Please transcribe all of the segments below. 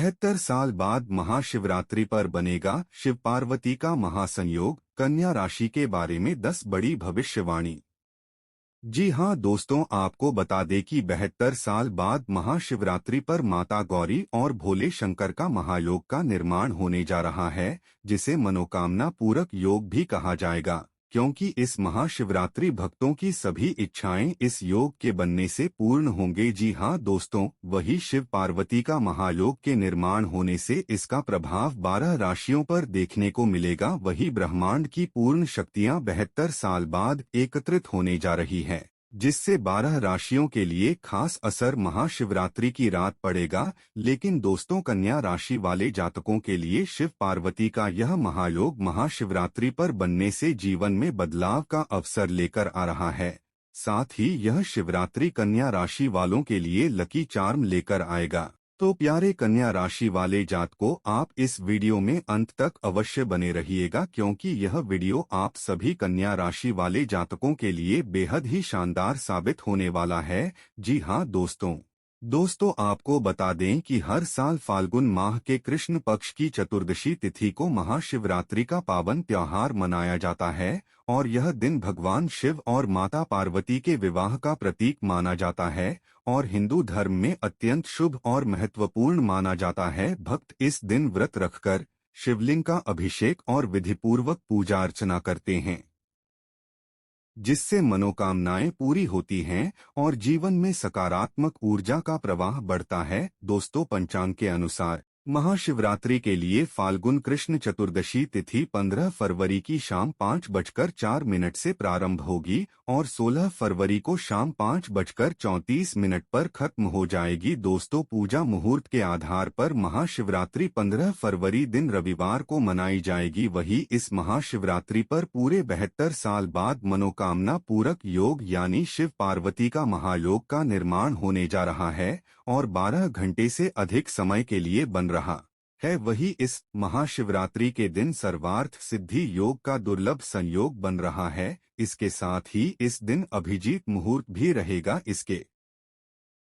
72 साल बाद महाशिवरात्रि पर बनेगा शिव पार्वती का महासंयोग। कन्या राशि के बारे में 10 बड़ी भविष्यवाणी। जी हां दोस्तों, आपको बता दें कि 72 साल बाद महाशिवरात्रि पर माता गौरी और भोले शंकर का महायोग का निर्माण होने जा रहा है, जिसे मनोकामना पूरक योग भी कहा जाएगा, क्योंकि इस महाशिवरात्रि भक्तों की सभी इच्छाएं इस योग के बनने से पूर्ण होंगे। जी हां दोस्तों, वही शिव पार्वती का महायोग के निर्माण होने से इसका प्रभाव 12 राशियों पर देखने को मिलेगा। वही ब्रह्मांड की पूर्ण शक्तियां 72 साल बाद एकत्रित होने जा रही है, जिससे 12 राशियों के लिए खास असर महाशिवरात्रि की रात पड़ेगा। लेकिन दोस्तों, कन्या राशि वाले जातकों के लिए शिव पार्वती का यह महायोग महाशिवरात्रि पर बनने से जीवन में बदलाव का अवसर लेकर आ रहा है। साथ ही यह शिवरात्रि कन्या राशि वालों के लिए लकी चार्म लेकर आएगा। तो प्यारे कन्या राशि वाले जातकों, आप इस वीडियो में अंत तक अवश्य बने रहिएगा, क्योंकि यह वीडियो आप सभी कन्या राशि वाले जातकों के लिए बेहद ही शानदार साबित होने वाला है। जी हां दोस्तों, आपको बता दें कि हर साल फाल्गुन माह के कृष्ण पक्ष की चतुर्दशी तिथि को महाशिवरात्रि का पावन त्योहार मनाया जाता है, और यह दिन भगवान शिव और माता पार्वती के विवाह का प्रतीक माना जाता है और हिंदू धर्म में अत्यंत शुभ और महत्वपूर्ण माना जाता है। भक्त इस दिन व्रत रखकर शिवलिंग का अभिषेक और विधिपूर्वक पूजा अर्चना करते हैं, जिससे मनोकामनाएं पूरी होती हैं और जीवन में सकारात्मक ऊर्जा का प्रवाह बढ़ता है। दोस्तों, पंचांग के अनुसार महाशिवरात्रि के लिए फाल्गुन कृष्ण चतुर्दशी तिथि 15 फरवरी की शाम 5:04 से प्रारंभ होगी और 16 फरवरी को शाम 5:34 पर खत्म हो जाएगी। दोस्तों, पूजा मुहूर्त के आधार पर महाशिवरात्रि 15 फरवरी दिन रविवार को मनाई जाएगी। वही इस महाशिवरात्रि पर पूरे 72 साल बाद मनोकामना पूरक योग यानी शिव पार्वती का महायोग का निर्माण होने जा रहा है और 12 घंटे से अधिक समय के लिए बन रहा है। वही इस महाशिवरात्रि के दिन सर्वार्थ सिद्धि योग का दुर्लभ संयोग बन रहा है। इसके साथ ही इस दिन अभिजीत मुहूर्त भी रहेगा। इसके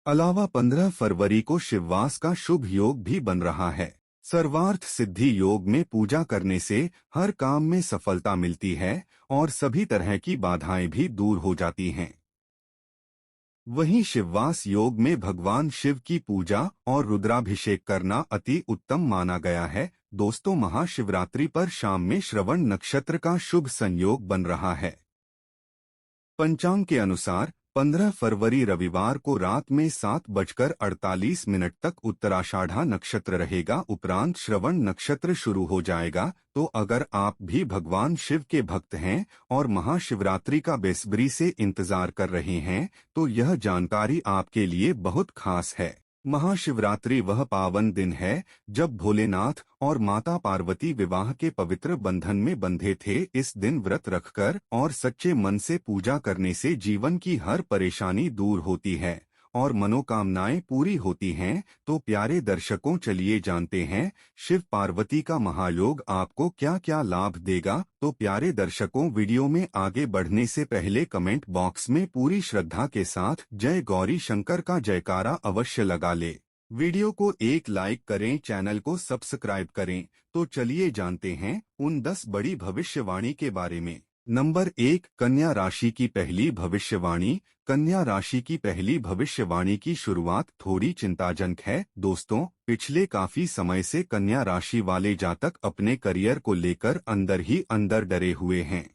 अलावा 15 फरवरी को शिववास का शुभ योग भी बन रहा है। सर्वार्थ सिद्धि योग में पूजा करने से हर काम में सफलता मिलती है और सभी तरह की बाधाएं भी दूर हो जाती हैं। वहीं शिववास योग में भगवान शिव की पूजा और रुद्राभिषेक करना अति उत्तम माना गया है। दोस्तों, महाशिवरात्रि पर शाम में श्रवण नक्षत्र का शुभ संयोग बन रहा है। पंचांग के अनुसार 15 फरवरी रविवार को रात में 7:48 तक उत्तराषाढ़ा नक्षत्र रहेगा। उपरांत श्रवण नक्षत्र शुरू हो जाएगा। तो अगर आप भी भगवान शिव के भक्त हैं और महाशिवरात्रि का बेसब्री से इंतजार कर रहे हैं, तो यह जानकारी आपके लिए बहुत खास है। महाशिवरात्रि वह पावन दिन है जब भोलेनाथ और माता पार्वती विवाह के पवित्र बंधन में बंधे थे। इस दिन व्रत रखकर और सच्चे मन से पूजा करने से जीवन की हर परेशानी दूर होती है और मनोकामनाएं पूरी होती हैं। तो प्यारे दर्शकों, चलिए जानते हैं शिव पार्वती का महायोग आपको क्या क्या लाभ देगा। तो प्यारे दर्शकों, वीडियो में आगे बढ़ने से पहले कमेंट बॉक्स में पूरी श्रद्धा के साथ जय गौरी शंकर का जयकारा अवश्य लगा ले। वीडियो को एक लाइक करें, चैनल को सब्सक्राइब करें। तो चलिए जानते हैं उन 10 बड़ी भविष्यवाणी के बारे में। नंबर 1, कन्या राशि की पहली भविष्यवाणी। कन्या राशि की पहली भविष्यवाणी की शुरुआत थोड़ी चिंताजनक है। दोस्तों, पिछले काफी समय से कन्या राशि वाले जातक अपने करियर को लेकर अंदर ही अंदर डरे हुए हैं।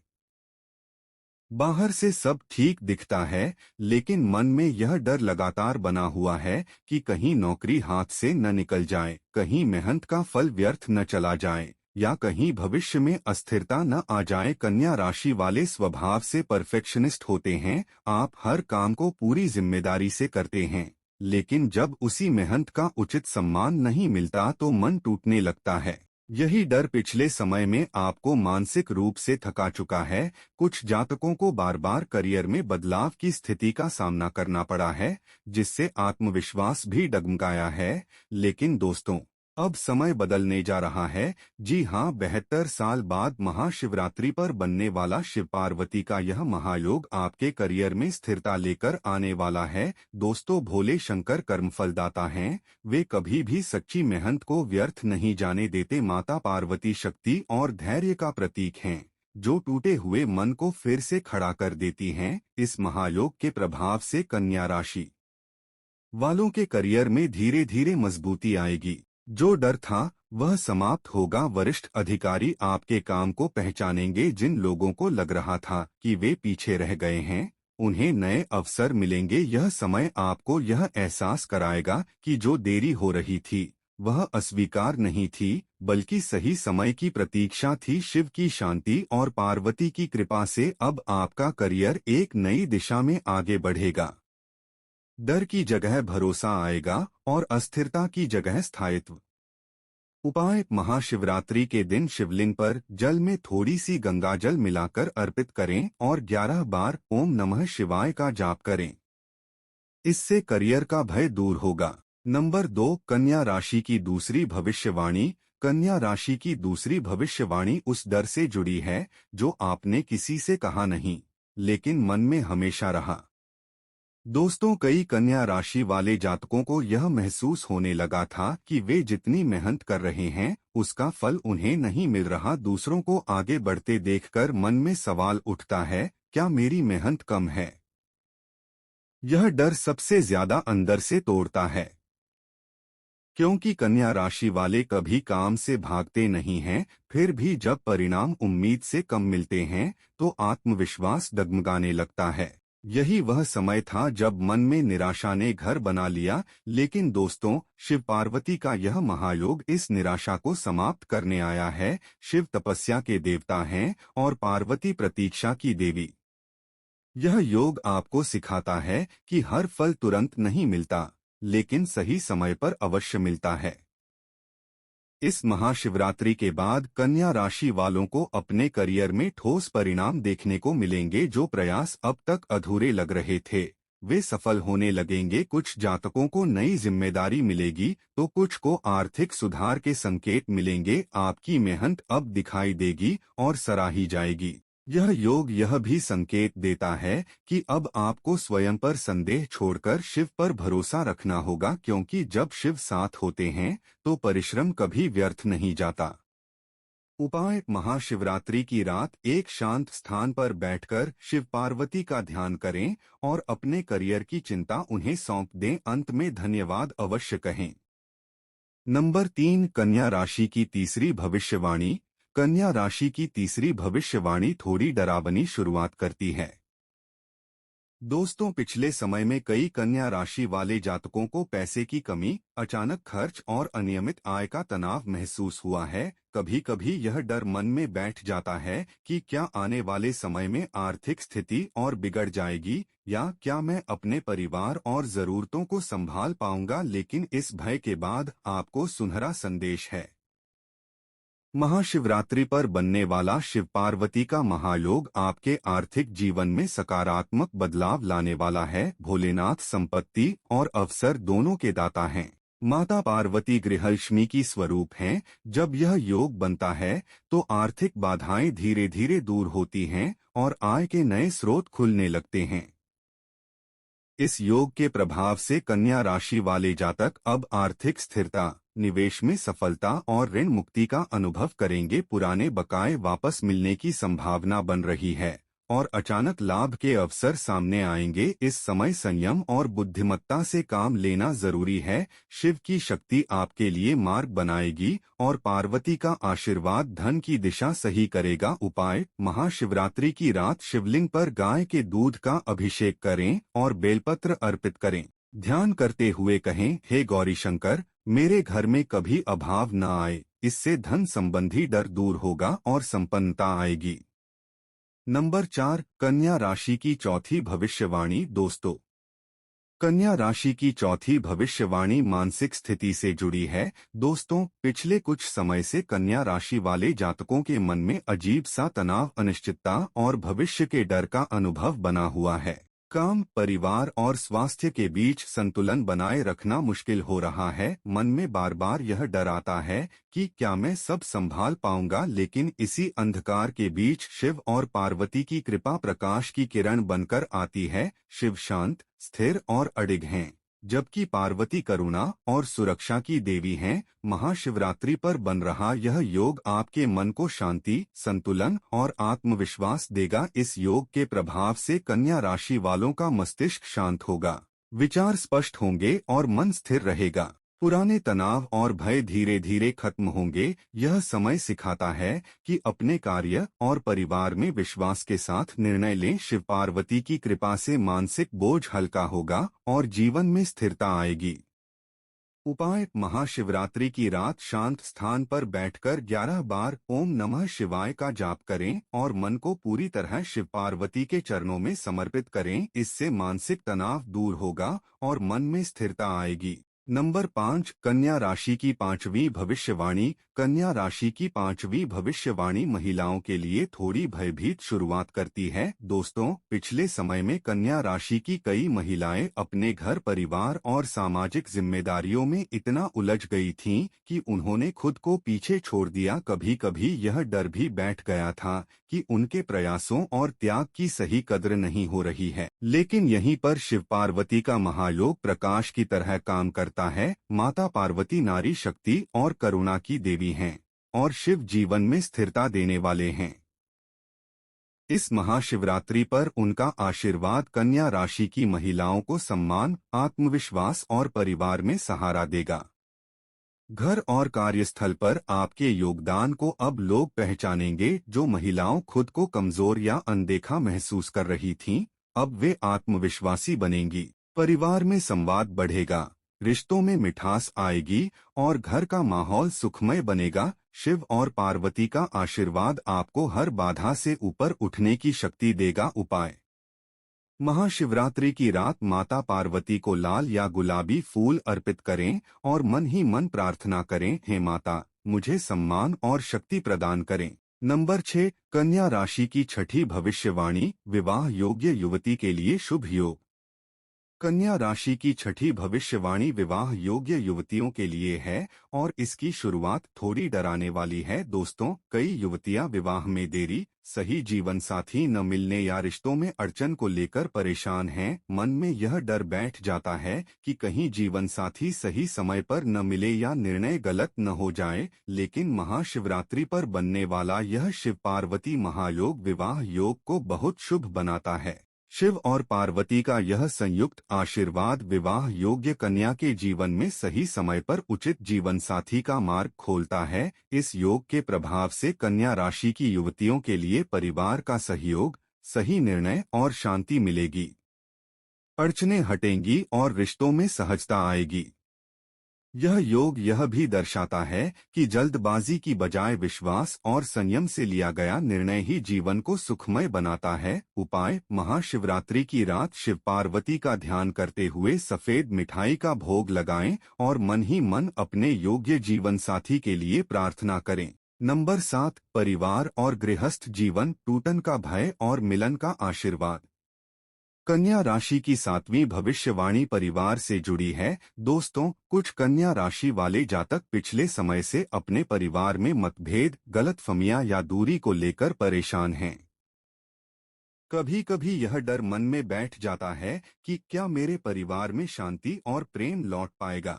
बाहर से सब ठीक दिखता है, लेकिन मन में यह डर लगातार बना हुआ है कि कहीं नौकरी हाथ से न निकल जाए, कहीं मेहनत का फल व्यर्थ न चला जाए, या कहीं भविष्य में अस्थिरता न आ जाए। कन्या राशि वाले स्वभाव से परफेक्शनिस्ट होते हैं। आप हर काम को पूरी जिम्मेदारी से करते हैं, लेकिन जब उसी मेहनत का उचित सम्मान नहीं मिलता तो मन टूटने लगता है। यही डर पिछले समय में आपको मानसिक रूप से थका चुका है। कुछ जातकों को बार बार करियर में बदलाव की स्थिति का सामना करना पड़ा है, जिससे आत्मविश्वास भी डगमगाया है। लेकिन दोस्तों, अब समय बदलने जा रहा है। जी हाँ, 72 साल बाद महाशिवरात्रि पर बनने वाला शिव पार्वती का यह महायोग आपके करियर में स्थिरता लेकर आने वाला है। दोस्तों, भोले शंकर कर्मफलदाता हैं। वे कभी भी सच्ची मेहनत को व्यर्थ नहीं जाने देते। माता पार्वती शक्ति और धैर्य का प्रतीक हैं, जो टूटे हुए मन को फिर से खड़ा कर देती हैं। इस महायोग के प्रभाव से कन्या राशि वालों के करियर में धीरे धीरे मजबूती आएगी। जो डर था वह समाप्त होगा। वरिष्ठ अधिकारी आपके काम को पहचानेंगे। जिन लोगों को लग रहा था कि वे पीछे रह गए हैं, उन्हें नए अवसर मिलेंगे। यह समय आपको यह एहसास कराएगा कि जो देरी हो रही थी वह अस्वीकार नहीं थी, बल्कि सही समय की प्रतीक्षा थी। शिव की शांति और पार्वती की कृपा से अब आपका करियर एक नई दिशा में आगे बढ़ेगा। डर की जगह भरोसा आएगा और अस्थिरता की जगह स्थायित्व। उपाय: महाशिवरात्रि के दिन शिवलिंग पर जल में थोड़ी सी गंगाजल मिलाकर अर्पित करें और 11 बार ओम नमः शिवाय का जाप करें। इससे करियर का भय दूर होगा। नंबर 2, कन्या राशि की दूसरी भविष्यवाणी। कन्या राशि की दूसरी भविष्यवाणी उस डर से जुड़ी है जो आपने किसी से कहा नहीं, लेकिन मन में हमेशा रहा। दोस्तों, कई कन्या राशि वाले जातकों को यह महसूस होने लगा था कि वे जितनी मेहनत कर रहे हैं उसका फल उन्हें नहीं मिल रहा। दूसरों को आगे बढ़ते देखकर मन में सवाल उठता है, क्या मेरी मेहनत कम है? यह डर सबसे ज्यादा अंदर से तोड़ता है, क्योंकि कन्या राशि वाले कभी काम से भागते नहीं हैं। फिर भी जब परिणाम उम्मीद से कम मिलते हैं तो आत्मविश्वास डगमगाने लगता है। यही वह समय था जब मन में निराशा ने घर बना लिया। लेकिन दोस्तों, शिव पार्वती का यह महायोग इस निराशा को समाप्त करने आया है। शिव तपस्या के देवता हैं और पार्वती प्रतीक्षा की देवी। यह योग आपको सिखाता है कि हर फल तुरंत नहीं मिलता, लेकिन सही समय पर अवश्य मिलता है। इस महाशिवरात्रि के बाद कन्या राशि वालों को अपने करियर में ठोस परिणाम देखने को मिलेंगे। जो प्रयास अब तक अधूरे लग रहे थे वे सफल होने लगेंगे। कुछ जातकों को नई जिम्मेदारी मिलेगी तो कुछ को आर्थिक सुधार के संकेत मिलेंगे। आपकी मेहनत अब दिखाई देगी और सराही जाएगी। यह योग यह भी संकेत देता है कि अब आपको स्वयं पर संदेह छोड़कर शिव पर भरोसा रखना होगा, क्योंकि जब शिव साथ होते हैं तो परिश्रम कभी व्यर्थ नहीं जाता। उपाय: महाशिवरात्रि की रात एक शांत स्थान पर बैठकर शिव पार्वती का ध्यान करें और अपने करियर की चिंता उन्हें सौंप दें। अंत में धन्यवाद अवश्य कहें। नंबर 3, कन्या राशि की तीसरी भविष्यवाणी। कन्या राशि की तीसरी भविष्यवाणी थोड़ी डरावनी शुरुआत करती है। दोस्तों, पिछले समय में कई कन्या राशि वाले जातकों को पैसे की कमी, अचानक खर्च और अनियमित आय का तनाव महसूस हुआ है। कभी कभी यह डर मन में बैठ जाता है कि क्या आने वाले समय में आर्थिक स्थिति और बिगड़ जाएगी, या क्या मैं अपने परिवार और जरूरतों को संभाल पाऊंगा। लेकिन इस भय के बाद आपको सुनहरा संदेश है। महाशिवरात्रि पर बनने वाला शिव पार्वती का महायोग आपके आर्थिक जीवन में सकारात्मक बदलाव लाने वाला है। भोलेनाथ संपत्ति और अवसर दोनों के दाता हैं। माता पार्वती गृहलक्ष्मी की स्वरूप हैं। जब यह योग बनता है तो आर्थिक बाधाएं धीरे धीरे दूर होती हैं और आय के नए स्रोत खुलने लगते हैं। इस योग के प्रभाव से कन्या राशि वाले जातक अब आर्थिक स्थिरता, निवेश में सफलता और ऋण मुक्ति का अनुभव करेंगे। पुराने बकाए वापस मिलने की संभावना बन रही है और अचानक लाभ के अवसर सामने आएंगे। इस समय संयम और बुद्धिमत्ता से काम लेना जरूरी है। शिव की शक्ति आपके लिए मार्ग बनाएगी और पार्वती का आशीर्वाद धन की दिशा सही करेगा। उपाय: महाशिवरात्रि की रात शिवलिंग पर गाय के दूध का अभिषेक करें और बेलपत्र अर्पित करें। ध्यान करते हुए कहें, हे गौरी शंकर, मेरे घर में कभी अभाव न आए। इससे धन संबंधी डर दूर होगा और संपन्नता आएगी। नंबर 4, कन्या राशि की चौथी भविष्यवाणी। दोस्तों, कन्या राशि की चौथी भविष्यवाणी मानसिक स्थिति से जुड़ी है। दोस्तों, पिछले कुछ समय से कन्या राशि वाले जातकों के मन में अजीब सा तनाव, अनिश्चितता और भविष्य के डर का अनुभव बना हुआ है। काम, परिवार और स्वास्थ्य के बीच संतुलन बनाए रखना मुश्किल हो रहा है। मन में बार बार यह डर आता है कि क्या मैं सब संभाल पाऊंगा, लेकिन इसी अंधकार के बीच शिव और पार्वती की कृपा प्रकाश की किरण बनकर आती है। शिव शांत, स्थिर और अडिग हैं, जबकि पार्वती करुणा और सुरक्षा की देवी हैं। महाशिवरात्रि पर बन रहा यह योग आपके मन को शांति, संतुलन और आत्मविश्वास देगा। इस योग के प्रभाव से कन्या राशि वालों का मस्तिष्क शांत होगा, विचार स्पष्ट होंगे और मन स्थिर रहेगा। पुराने तनाव और भय धीरे धीरे खत्म होंगे। यह समय सिखाता है कि अपने कार्य और परिवार में विश्वास के साथ निर्णय लें। शिव पार्वती की कृपा से मानसिक बोझ हल्का होगा और जीवन में स्थिरता आएगी। उपाय: महाशिवरात्रि की रात शांत स्थान पर बैठकर 11 बार ओम नमः शिवाय का जाप करें और मन को पूरी तरह शिव पार्वती के चरणों में समर्पित करें। इससे मानसिक तनाव दूर होगा और मन में स्थिरता आएगी। नंबर 5, कन्या राशि की पांचवी भविष्यवाणी। कन्या राशि की पांचवी भविष्यवाणी महिलाओं के लिए थोड़ी भयभीत शुरुआत करती है। दोस्तों, पिछले समय में कन्या राशि की कई महिलाएं अपने घर, परिवार और सामाजिक जिम्मेदारियों में इतना उलझ गई थीं कि उन्होंने खुद को पीछे छोड़ दिया। कभी कभी यह डर भी बैठ गया था कि उनके प्रयासों और त्याग की सही कद्र नहीं हो रही है। लेकिन यहीं पर शिव पार्वती का महायोग प्रकाश की तरह काम करता है। माता पार्वती नारी शक्ति और करुणा की देवी हैं और शिव जीवन में स्थिरता देने वाले हैं। इस महाशिवरात्रि पर उनका आशीर्वाद कन्या राशि की महिलाओं को सम्मान, आत्मविश्वास और परिवार में सहारा देगा। घर और कार्यस्थल पर आपके योगदान को अब लोग पहचानेंगे। जो महिलाओं खुद को कमजोर या अनदेखा महसूस कर रही थीं, अब वे आत्मविश्वासी बनेंगी। परिवार में संवाद बढ़ेगा, रिश्तों में मिठास आएगी और घर का माहौल सुखमय बनेगा। शिव और पार्वती का आशीर्वाद आपको हर बाधा से ऊपर उठने की शक्ति देगा। उपाय: महाशिवरात्रि की रात माता पार्वती को लाल या गुलाबी फूल अर्पित करें और मन ही मन प्रार्थना करें, हे माता, मुझे सम्मान और शक्ति प्रदान करें। नंबर 6, कन्या राशि की छठी भविष्यवाणी। विवाह योग्य युवती के लिए शुभ योग। कन्या राशि की छठी भविष्यवाणी विवाह योग्य युवतियों के लिए है और इसकी शुरुआत थोड़ी डराने वाली है। दोस्तों, कई युवतियां विवाह में देरी, सही जीवन साथी न मिलने या रिश्तों में अड़चन को लेकर परेशान हैं। मन में यह डर बैठ जाता है कि कहीं जीवन साथी सही समय पर न मिले या निर्णय गलत न हो जाए। लेकिन महाशिवरात्रि पर बनने वाला यह शिव पार्वती महायोग विवाह योग को बहुत शुभ बनाता है। शिव और पार्वती का यह संयुक्त आशीर्वाद विवाह योग्य कन्या के जीवन में सही समय पर उचित जीवन साथी का मार्ग खोलता है। इस योग के प्रभाव से कन्या राशि की युवतियों के लिए परिवार का सहयोग, सही निर्णय और शांति मिलेगी। अड़चनें हटेंगी और रिश्तों में सहजता आएगी। यह योग यह भी दर्शाता है कि जल्दबाजी की बजाय विश्वास और संयम से लिया गया निर्णय ही जीवन को सुखमय बनाता है। उपाय: महाशिवरात्रि की रात शिव पार्वती का ध्यान करते हुए सफेद मिठाई का भोग लगाएं और मन ही मन अपने योग्य जीवन साथी के लिए प्रार्थना करें। नंबर 7, परिवार और गृहस्थ जीवन। टूटन का भय और मिलन का आशीर्वाद। कन्या राशि की 7वीं भविष्यवाणी परिवार से जुड़ी है। दोस्तों, कुछ कन्या राशि वाले जातक पिछले समय से अपने परिवार में मतभेद, गलतफहमियां या दूरी को लेकर परेशान हैं। कभी कभी यह डर मन में बैठ जाता है कि क्या मेरे परिवार में शांति और प्रेम लौट पाएगा।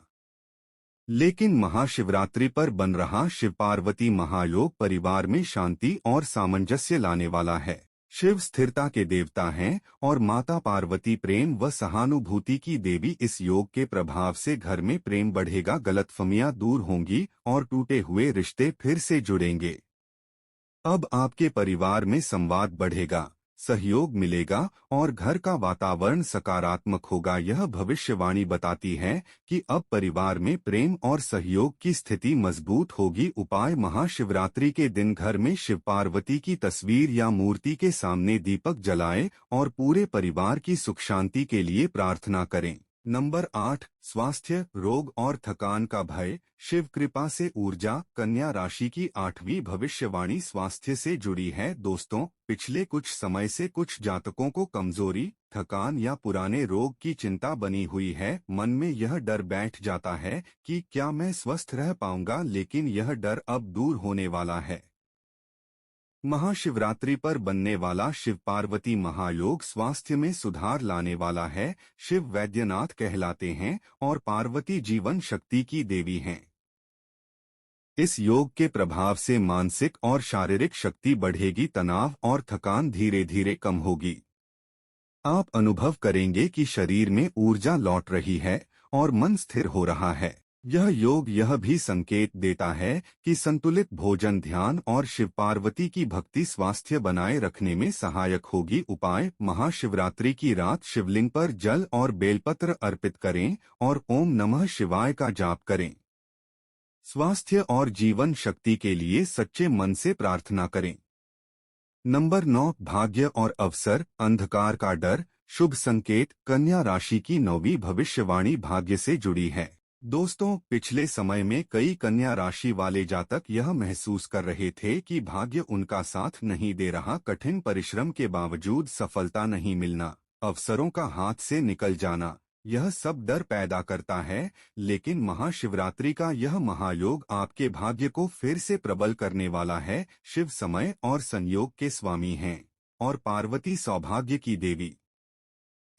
लेकिन महाशिवरात्रि पर बन रहा शिव पार्वती महायोग परिवार में शांति और सामंजस्य लाने वाला है। शिव स्थिरता के देवता हैं और माता पार्वती प्रेम व सहानुभूति की देवी। इस योग के प्रभाव से घर में प्रेम बढ़ेगा, गलतफहमियां दूर होंगी और टूटे हुए रिश्ते फिर से जुड़ेंगे। अब आपके परिवार में संवाद बढ़ेगा, सहयोग मिलेगा और घर का वातावरण सकारात्मक होगा। यह भविष्यवाणी बताती है कि अब परिवार में प्रेम और सहयोग की स्थिति मजबूत होगी। उपाय: महाशिवरात्रि के दिन घर में शिव पार्वती की तस्वीर या मूर्ति के सामने दीपक जलाएं और पूरे परिवार की सुख शांति के लिए प्रार्थना करें। नंबर 8, स्वास्थ्य, रोग और थकान का भय। शिव कृपा से ऊर्जा। कन्या राशि की 8वीं भविष्यवाणी स्वास्थ्य से जुड़ी है। दोस्तों, पिछले कुछ समय से कुछ जातकों को कमजोरी, थकान या पुराने रोग की चिंता बनी हुई है। मन में यह डर बैठ जाता है कि क्या मैं स्वस्थ रह पाऊंगा, लेकिन यह डर अब दूर होने वाला है। महाशिवरात्रि पर बनने वाला शिव पार्वती महायोग स्वास्थ्य में सुधार लाने वाला है। शिव वैद्यनाथ कहलाते हैं और पार्वती जीवन शक्ति की देवी हैं। इस योग के प्रभाव से मानसिक और शारीरिक शक्ति बढ़ेगी, तनाव और थकान धीरे धीरे कम होगी। आप अनुभव करेंगे कि शरीर में ऊर्जा लौट रही है और मन स्थिर हो रहा है। यह योग यह भी संकेत देता है कि संतुलित भोजन, ध्यान और शिव पार्वती की भक्ति स्वास्थ्य बनाए रखने में सहायक होगी। उपाय: महाशिवरात्रि की रात शिवलिंग पर जल और बेलपत्र अर्पित करें और ओम नमः शिवाय का जाप करें। स्वास्थ्य और जीवन शक्ति के लिए सच्चे मन से प्रार्थना करें। नंबर 9, भाग्य और अवसर। अंधकार का डर, शुभ संकेत। कन्या राशि की 9वीं भविष्यवाणी भाग्य से जुड़ी है। दोस्तों, पिछले समय में कई कन्या राशि वाले जातक यह महसूस कर रहे थे कि भाग्य उनका साथ नहीं दे रहा। कठिन परिश्रम के बावजूद सफलता नहीं मिलना, अवसरों का हाथ से निकल जाना, यह सब डर पैदा करता है। लेकिन महाशिवरात्रि का यह महायोग आपके भाग्य को फिर से प्रबल करने वाला है। शिव समय और संयोग के स्वामी हैं और पार्वती सौभाग्य की देवी।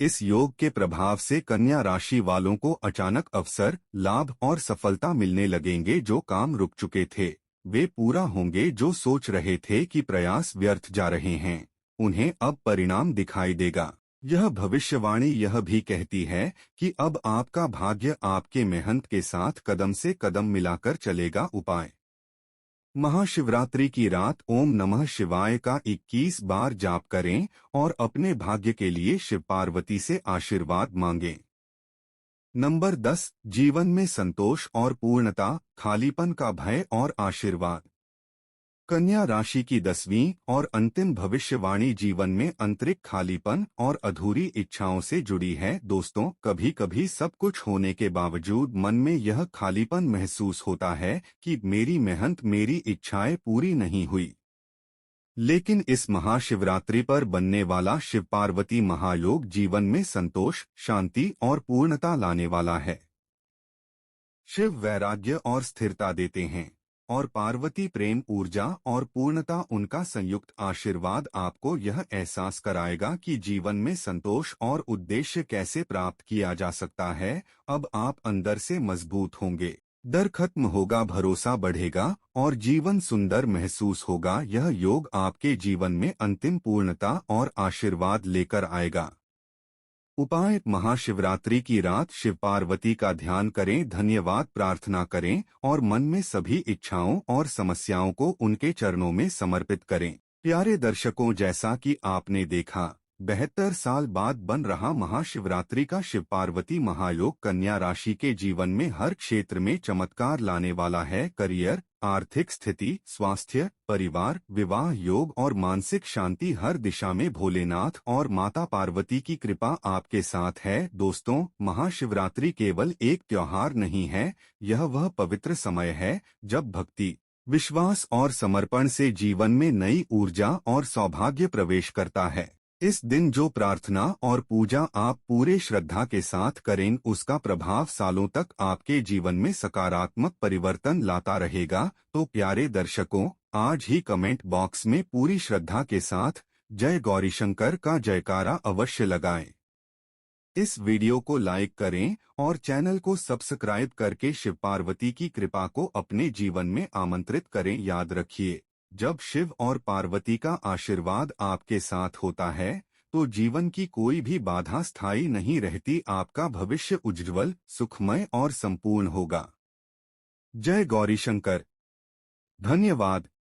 इस योग के प्रभाव से कन्या राशि वालों को अचानक अवसर, लाभ और सफलता मिलने लगेंगे। जो काम रुक चुके थे वे पूरा होंगे। जो सोच रहे थे कि प्रयास व्यर्थ जा रहे हैं, उन्हें अब परिणाम दिखाई देगा। यह भविष्यवाणी यह भी कहती है कि अब आपका भाग्य आपके मेहनत के साथ कदम से कदम मिलाकर चलेगा। उपाय: महाशिवरात्रि की रात ओम नमः शिवाय का 21 बार जाप करें और अपने भाग्य के लिए शिव पार्वती से आशीर्वाद मांगें। नंबर 10, जीवन में संतोष और पूर्णता, खालीपन का भय और आशीर्वाद। कन्या राशि की 10वीं और अंतिम भविष्यवाणी जीवन में आंतरिक खालीपन और अधूरी इच्छाओं से जुड़ी है। दोस्तों, कभी कभी सब कुछ होने के बावजूद मन में यह खालीपन महसूस होता है कि मेरी मेहनत, मेरी इच्छाएं पूरी नहीं हुई। लेकिन इस महाशिवरात्रि पर बनने वाला शिव पार्वती महायोग जीवन में संतोष, शांति और पूर्णता लाने वाला है। शिव वैराग्य और स्थिरता देते हैं और पार्वती प्रेम, ऊर्जा और पूर्णता। उनका संयुक्त आशीर्वाद आपको यह एहसास कराएगा कि जीवन में संतोष और उद्देश्य कैसे प्राप्त किया जा सकता है। अब आप अंदर से मजबूत होंगे, डर खत्म होगा, भरोसा बढ़ेगा और जीवन सुंदर महसूस होगा। यह योग आपके जीवन में अंतिम पूर्णता और आशीर्वाद लेकर आएगा। उपाय: महाशिवरात्रि की रात शिव पार्वती का ध्यान करें, धन्यवाद प्रार्थना करें और मन में सभी इच्छाओं और समस्याओं को उनके चरणों में समर्पित करें। प्यारे दर्शकों, जैसा कि आपने देखा, 72 साल बाद बन रहा महाशिवरात्रि का शिव पार्वती महायोग कन्या राशि के जीवन में हर क्षेत्र में चमत्कार लाने वाला है। करियर, आर्थिक स्थिति, स्वास्थ्य, परिवार, विवाह योग और मानसिक शांति, हर दिशा में भोलेनाथ और माता पार्वती की कृपा आपके साथ है। दोस्तों, महाशिवरात्रि केवल एक त्योहार नहीं है, यह वह पवित्र समय है जब भक्ति, विश्वास और समर्पण से जीवन में नई ऊर्जा और सौभाग्य प्रवेश करता है। इस दिन जो प्रार्थना और पूजा आप पूरे श्रद्धा के साथ करें, उसका प्रभाव सालों तक आपके जीवन में सकारात्मक परिवर्तन लाता रहेगा। तो प्यारे दर्शकों, आज ही कमेंट बॉक्स में पूरी श्रद्धा के साथ जय गौरीशंकर का जयकारा अवश्य लगाएं। इस वीडियो को लाइक करें और चैनल को सब्सक्राइब करके शिव पार्वती की कृपा को अपने जीवन में आमंत्रित करें। याद रखिए, जब शिव और पार्वती का आशीर्वाद आपके साथ होता है तो जीवन की कोई भी बाधा स्थायी नहीं रहती। आपका भविष्य उज्ज्वल, सुखमय और संपूर्ण होगा। जय गौरीशंकर। धन्यवाद।